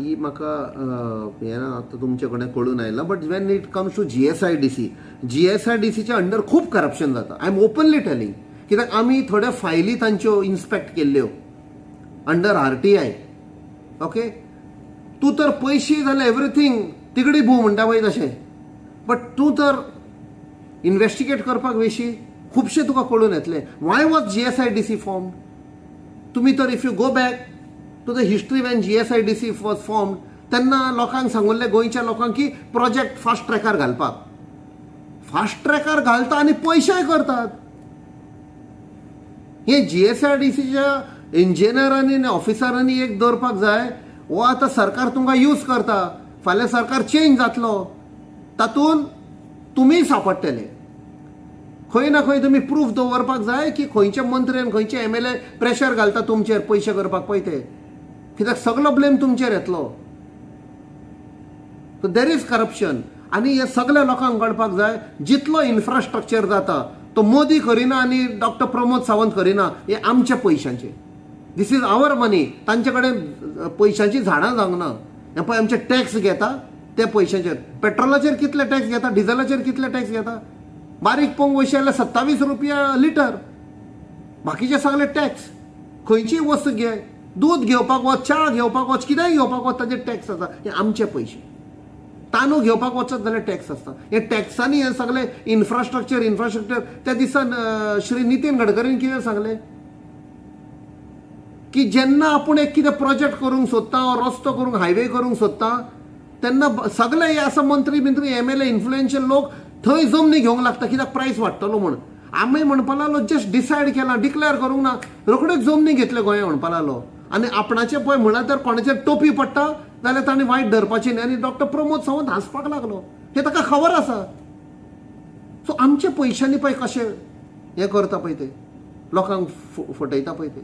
ही म्हाका आता तुमचे कडेन कळून आयला but when it comes to जीएसआयडीसीच्या अंडर खूप करप्शन जाता. आय एम ओपनली टेलिंग कित्याक आमी थोड्या फायली तांच्यो इन्स्पेक्ट केल्ल्यो अंडर आरटीआय. ओके, तूं तर पयशे जाल्यार एवरीथींग तिगडी भू म्हणटा पळय तशें, बट तूं तर इन्व्हेस्टिगेट करपाक वेशी खुबशे तुका कळून येतले. Why was GSIDC form? तुमी तर if you go back to the history when GSIDC was form तेन्ना लोकांक सांगुल्ले गोंयच्या लोकांक की प्रोजेक्ट फास्ट ट्रॅकार घालपाक. फास्ट ट्रॅकार घालता आनी पयशेय करतात. हे जीएसआयडीसीच्या इंजिनियरांनी आनी ऑफिसरांनी एक दवरपाक जाय. हो आतां सरकार तुमकां यूज करता, फाल्यां सरकार चेंज जातलो, तातूंत तुमी सांपडटले. खंय ना खंय तुमी प्रूफ दवरपाक जाय की खंयचे मंत्री आनी खंयचे एमएलए प्रेशर घालता तुमचेर पयशे करपाक पळय ते, कित्याक सगळो ब्लेम तुमचेर येतलो. सो देर इज करप्शन आनी हे सगळ्या लोकांक कळपाक जाय. जितलो इन्फ्रास्ट्रक्चर जाता तो मोदी करिना आनी डॉक्टर प्रमोद सावंत करिना. हे आमच्या पयशांचे, दीस इज आवर मनी. तांचे कडेन पयशांची झाडां जावंक ना. हे पळय आमचे टॅक्स घेता ते पयशांचेर. पेट्रोलाचेर कितले टॅक्स घेता, डिझेलाचेर कितले टॅक्स घेता. बारीक पळोवंक वयशी जाल्यार 27 रुपया लिटर. बाकीचे सगळे टॅक्स. खंयचीय वस्त घे, दूध घेवपाक वच, च्या घेवपाक वच, कितेंय घेवपाक वच, ताचे टॅक्स आसा. हे आमचे पयशे. तांदूळ घेवपाक वचत जाल्यार टॅक्स आसता. हे टॅक्सांनी हे सगळे इन्फ्रास्ट्रक्चर त्या दिसान श्री नितीन गडकरीन कितें सांगले की जेन्ना आपूण एक कितें प्रोजेक्ट करूंक सोदता, रस्तो करूंक, हायवे करूंक सोदता, तेन्ना सगळे हे आसा मंत्री बिंत्री एमएलए इन्फ्लुएन्शियल लोक थंय जमनी घेवंक लागता कित्याक प्रायस वाडटलो म्हूण. आमी म्हणपा लागलो जस्ट डिसायड केला, डिक्लेअर करूंक ना, रोखडेच जमनी घेतले गोंया म्हणपा लागलो. आनी आपणाचे पळय म्हणा तर कोणाचेर टोपी पडटा जाल्यार तांणी वायट धरपाची न्ही. आनी डॉक्टर प्रमोद सावंत हांसपाक लागलो. हे ताका खबर आसा. सो आमच्या पयशांनी पळय कशें हें करता पळय ते, लोकांक फटयता पळय ते.